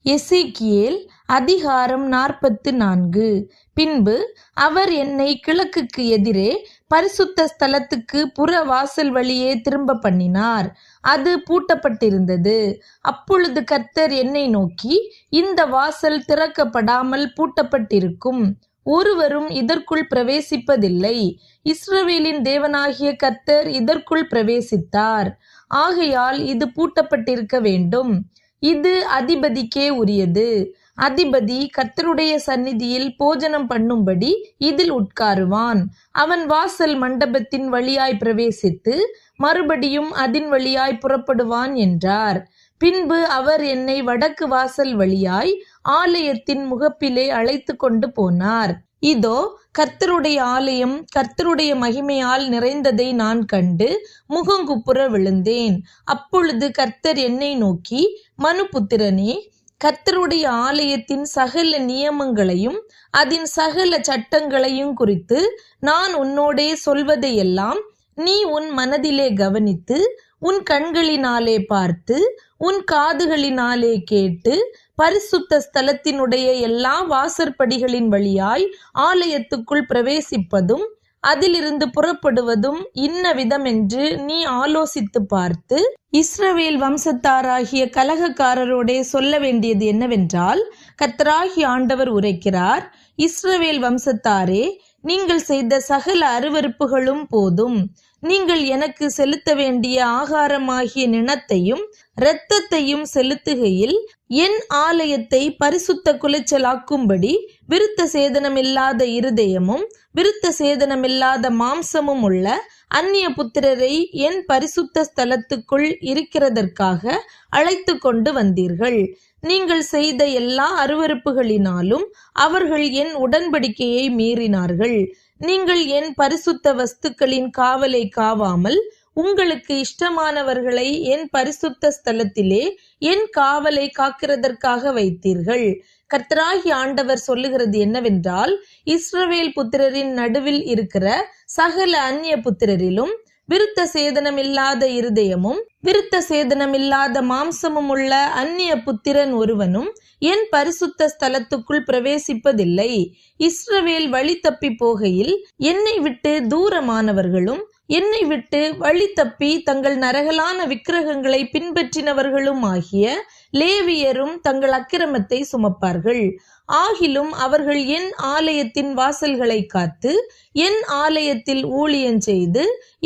எசேக்கியேல் அதிகாரம் 44. பின்பு அவர் என்னை கிழக்குக்கு எதிரே பரிசுத்த ஸ்தலத்துக்கு புற வாசல் வழியே திரும்ப பண்ணினார். அது பூட்டப்பட்டிருந்தது. அப்பொழுது கர்த்தர் என்னை நோக்கி, இந்த வாசல் திறக்கப்படாமல் பூட்டப்பட்டிருக்கும், ஒருவரும் இதற்குள் பிரவேசிப்பதில்லை. இஸ்ரவேலின் தேவனாகிய கர்த்தர் இதற்குள் பிரவேசித்தார். ஆகையால் இது பூட்டப்பட்டிருக்க வேண்டும். இது அதிபதிக்கே உரியது. அதிபதி கர்த்தருடைய சந்நிதியில் போஜனம் பண்ணும்படி இதில் உட்காருவான். அவன் வாசல் மண்டபத்தின் வழியாய் பிரவேசித்து மறுபடியும் அதன் வழியாய் புறப்படுவான் என்றார். பின்பு அவர் என்னை வடக்கு வாசல் வழியாய் ஆலயத்தின் முகப்பிலே அழைத்து கொண்டு போனார். இதோ, கர்த்தருடைய ஆலயம் கர்த்தருடைய மகிமையால் நிறைந்ததை நான் கண்டு முகங்குப்புற விழுந்தேன். அப்பொழுது கர்த்தர் என்னை நோக்கி, மனுபுத்திரனே, கர்த்தருடைய ஆலயத்தின் சகல நியமங்களையும் அதன் சகல சட்டங்களையும் குறித்து நான் உன்னோடே சொல்வதையெல்லாம் நீ உன் மனதிலே கவனித்து, உன் கண்களினாலே பார்த்து, உன் காதுகளினாலே கேட்டு, பரிசுத்த ஸ்தலத்தினுடைய எல்லா வாசற்படிகளின் வழியாய் ஆலயத்துக்குள் பிரவேசிப்பதும் அதிலிருந்து புறப்படுவதும் இன்ன விதமென்று நீ ஆலோசித்து பார்த்து, இஸ்ரவேல் வம்சத்தாராகிய கலகக்காரரோடே சொல்ல வேண்டியது என்னவென்றால், கர்த்தராகிய ஆண்டவர் உரைக்கிறார், இஸ்ரவேல் வம்சத்தாரே, நீங்கள் செய்த சகல அருவருப்புகளும் போதும். நீங்கள் எனக்கு செலுத்த வேண்டிய ஆகாரமாகிய நிணத்தையும் இரத்தத்தையும் செலுத்துகையில் என் ஆலயத்தை பரிசுத்த குலைச்சலாக்கும்படி விருத்த சேதனமில்லாத இருதயமும் விருத்த சேதனமில்லாத மாம்சமும் உள்ள அந்நிய புத்திரரை என் பரிசுத்த ஸ்தலத்துக்குள் இருக்கிறதற்காக அழைத்து கொண்டு வந்தீர்கள். நீங்கள் செய்த எல்லா அருவருப்புகளினாலும் அவர்கள் என் உடன்படிக்கையை மீறினார்கள். நீங்கள் என் பரிசுத்த வஸ்துக்களின் காவலை காவாமல் உங்களுக்கு இஷ்டமானவர்களை என் பரிசுத்த ஸ்தலத்திலே என் காவலை காக்கிறதற்காக வைத்தீர்கள். கர்த்தராகிய ஆண்டவர் சொல்லுகிறது என்னவென்றால், இஸ்ரவேல் புத்திரரின் நடுவில் இருக்கிற சகல அந்நிய புத்திரரிலும் விருத்த சேதனமில்லாத இருதயமும் விருத்த சேதனமில்லாத மாம்சமும் உள்ள அந்நிய புத்திரன் ஒருவனும் என் பரிசுத்த ஸ்தலத்துக்குள் பிரவேசிப்பதில்லை. இஸ்ரவேல் வழி தப்பி போகையில் என்னை விட்டு தூரமானவர்களும் என்னை விட்டு வழி தப்பி தங்கள் நரகலான விக்கிரகங்களை பின்பற்றினவர்களும் ஆகிய லேவியரும் தங்கள் அக்கிரமத்தை சுமப்பார்கள். ஆகிலும் அவர்கள் என் ஆலயத்தின் வாசல்களை காத்து என் ஆலயத்தில் ஊழியம் செய்து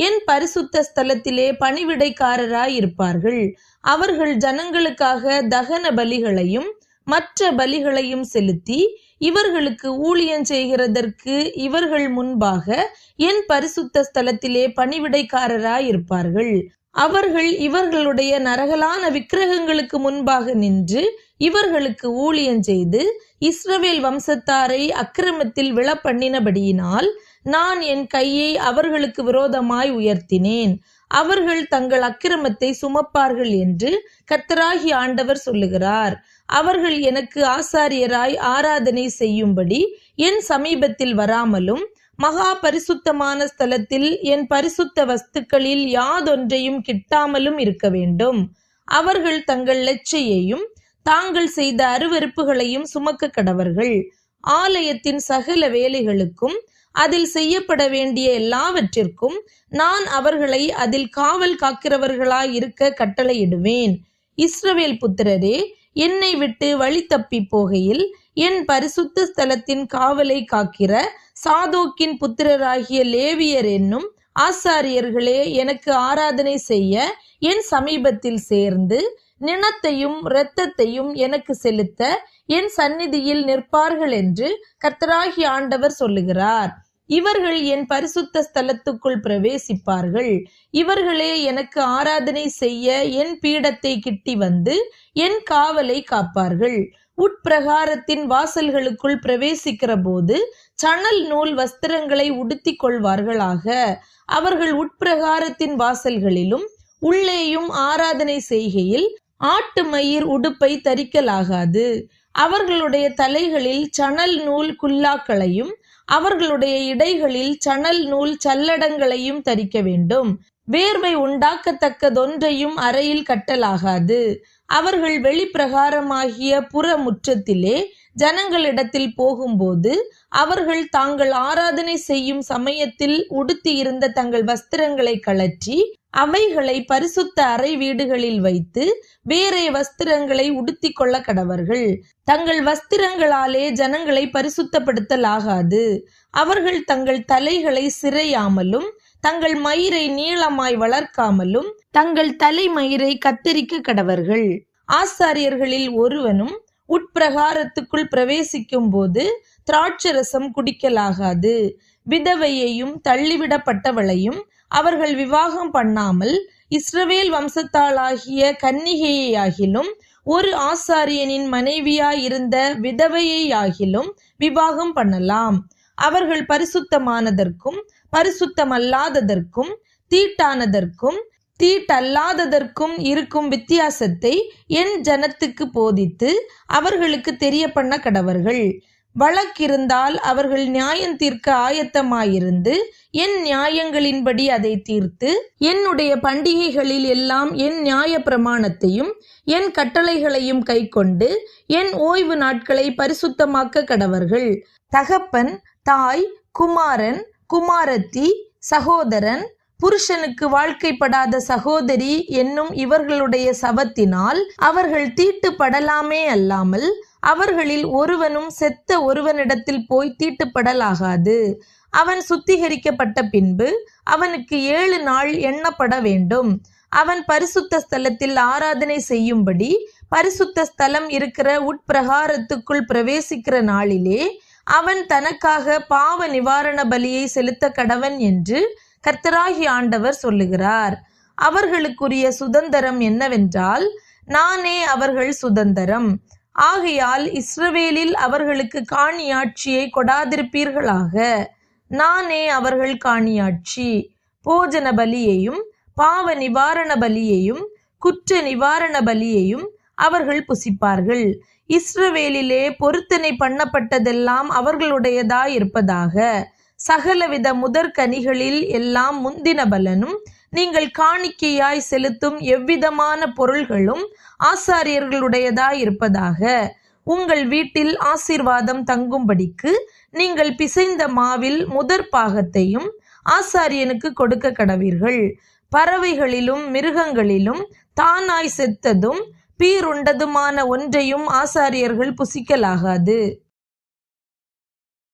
என் பரிசுத்த ஸ்தலத்திலே பணிவிடைக்காரராய் இருப்பார்கள். அவர்கள் ஜனங்களுக்காக தகன பலிகளையும் மற்ற பலிகளையும் செலுத்தி இவர்களுக்கு ஊழியம் செய்கிறதற்கு இவர்கள் முன்பாக என் பரிசுத்த ஸ்தலத்திலே பணிவிடைக்காரராய் இருப்பார்கள். அவர்கள் இவர்களுடைய நரகலான விக்கிரகங்களுக்கு முன்பாக நின்று இவர்களுக்கு ஊழியம் செய்து இஸ்ரவேல் வம்சத்தாரை அக்கிரமத்தில் விழப்பண்ணினபடியினால் நான் என் கையை அவர்களுக்கு விரோதமாய் உயர்த்தினேன். அவர்கள் தங்கள் அக்கிரமத்தை சுமப்பார்கள் என்று கர்த்தராகிய ஆண்டவர் சொல்லுகிறார். அவர்கள் எனக்கு ஆசாரியராய் ஆராதனை செய்யும்படி என் சமீபத்தில் வராமலும் மகா பரிசுத்தமான ஸ்தலத்தில் என் பரிசுத்த வஸ்துக்களில் யாதொன்றையும் கிட்டாமலும் இருக்க வேண்டும். அவர்கள் தங்கள் லட்சையையும் தாங்கள் செய்த அருவருப்புகளையும் சுமக்க கடவர்கள். ஆலயத்தின் சகல வேலைகளுக்கும் அதில் செய்யப்பட வேண்டிய எல்லாவற்றிற்கும் நான் அவர்களை அதில் காவல் காக்கிறவர்களாய் இருக்க கட்டளையிடுவேன். இஸ்ரவேல் புத்திரரே, என்னை விட்டு வழி தப்பி போகையில் என் பரிசுத்த ஸ்தலத்தின் காவலை காக்கிற சாதோக்கின் புத்திரராகிய லேவியர் என்னும் ஆசாரியர்களே எனக்கு ஆராதனை செய்ய என் சமீபத்தில் சேர்ந்து நிணத்தையும் இரத்தத்தையும் எனக்கு செலுத்த என் சந்நிதியில் நிற்பார்கள் என்று கர்த்தராகிய ஆண்டவர் சொல்லுகிறார். இவர்கள் என் பரிசுத்த ஸ்தலத்துக்குள் பிரவேசிப்பார்கள். இவர்களே எனக்கு ஆராதனை செய்ய என் பீடத்தை கிட்டி வந்து என் காவலை காப்பார்கள். உட்பிரகாரத்தின் வாசல்களுக்குள் பிரவேசிக்கிற போது சணல் நூல் வஸ்திரங்களை உடுத்தி கொள்வார்களாக. அவர்கள் உட்பிரகாரத்தின் வாசல்களிலும் உள்ளேயும் ஆராதனை செய்கையில் ஆட்டு மயிர் உடுப்பை தரிக்கலாகாது. அவர்களுடைய தலைகளில் சணல் நூல் குல்லாக்களையும் அவர்களுடைய இடைகளில் சணல் நூல் சல்லடங்களையும் தரிக்க வேண்டும். வேர்வை உண்டாக்கத்தக்கதொன்றையும் அறையில் கட்டலாகாது. அவர்கள் வெளிப்பிரகாரமாகிய புற முற்றத்திலே ஜனங்களிடத்தில் போகும்போது அவர்கள் தாங்கள் ஆராதனை செய்யும் சமயத்தில் உடுத்தியிருந்த தங்கள் வஸ்திரங்களை கழற்றி அவைகளை பரிசுத்த அறை வீடுகளில் வைத்து வேறே வஸ்திரங்களை உடுத்தி கொள்ள கடவர்கள். தங்கள் வஸ்திரங்களாலே ஜனங்களை பரிசுத்தப்படுத்தலாகாது. அவர்கள் தங்கள் தலைகளை சிரையாமலும் தங்கள் மயிரை நீளமாய் வளர்க்காமலும் தங்கள் தலைமயிரை கத்தரிக்க கடவர்கள். ஆசாரியர்களில் ஒருவனும் உட்பிரகாரத்துக்குள் பிரவேசிக்கும் போது திராட்சரசம் குடிக்கலாகாது. விதவையையும் தள்ளிவிடப்பட்டவளையும் அவர்கள் விவாகம் பண்ணாமல் இஸ்ரவேல் வம்சத்தாளாகிய கன்னிகையாகிலும் ஒரு ஆசாரியனின் மனைவியாயிருந்த விதவையாகிலும் விவாகம் பண்ணலாம். அவர்கள் பரிசுத்தமானதற்கும் பரிசுத்தமல்லாததற்கும் தீட்டானதற்கும் தீட்டல்லாததற்கும் இருக்கும் வித்தியாசத்தை என் ஜனத்துக்கு போதித்து அவர்களுக்கு தெரிய பண்ண கடவர்கள். வழக்கிருந்தால் அவர்கள் நியாயம் தீர்க்க ஆயத்தமாயிருந்து என் நியாயங்களின்படி அதை தீர்த்து என்னுடைய பண்டிகைகளில் எல்லாம் என் நியாய பிரமாணத்தையும் என் கட்டளைகளையும் கைக்கொண்டு என் ஓய்வு நாட்களை பரிசுத்தமாக்க கடவர்கள். தகப்பன், தாய், குமாரன், குமாரத்தி, சகோதரன், புருஷனுக்கு வாழ்க்கைப்படாத சகோதரி என்னும் இவர்களுடைய சவத்தினால் அவர்கள் தீட்டுப்படலாமே அல்லாமல் அவர்களில் ஒருவனும் செத்த ஒருவனிடத்தில் போய் தீட்டுப்படலாகாது. அவன் சுத்திகரிக்கப்பட்ட பின்பு அவனுக்கு 7 நாள் எண்ணப்பட வேண்டும். அவன் பரிசுத்த ஸ்தலத்தில் ஆராதனை செய்யும்படி பரிசுத்த ஸ்தலம் இருக்கிற உட்பிரகாரத்துக்குள் பிரவேசிக்கிற நாளிலே அவன் தனக்காக பாவ நிவாரண பலியை செலுத்த கடவன் என்று கர்த்தராகிய ஆண்டவர் சொல்லுகிறார். அவர்களுக்குரிய சுதந்திரம் என்னவென்றால் நானே அவர்கள் சுதந்திரம். ஆகையால் இஸ்ரவேலில் அவர்களுக்கு காணியாட்சியை கொடாதிருப்பீர்களாக. நானே அவர்கள் காணியாட்சி. போஜன பலியையும் பாவ நிவாரண பலியையும் குற்ற நிவாரண பலியையும் அவர்கள் புசிப்பார்கள். இஸ்ரவேலிலே பொருத்தனை பண்ணப்பட்டதெல்லாம் அவர்களுடையதாய் இருப்பதாக. சகலவித முதற்கனிகளில் எல்லாம் முந்தின பலனும் நீங்கள் காணிக்கையாய் செலுத்தும் எவ்விதமான பொருள்களும் ஆசாரியர்களுடையதாய் இருப்பதாக. உங்கள் வீட்டில் ஆசீர்வாதம் தங்கும்படிக்கு நீங்கள் பிசைந்த மாவில் முதற் பாகத்தையும் ஆசாரியனுக்கு கொடுக்க கடவீர்கள். பறவைகளிலும் மிருகங்களிலும் தானாய் செத்ததும் பீருண்டதுமான ஒன்றையும் ஆசாரியர்கள் புசிக்கலாகாது.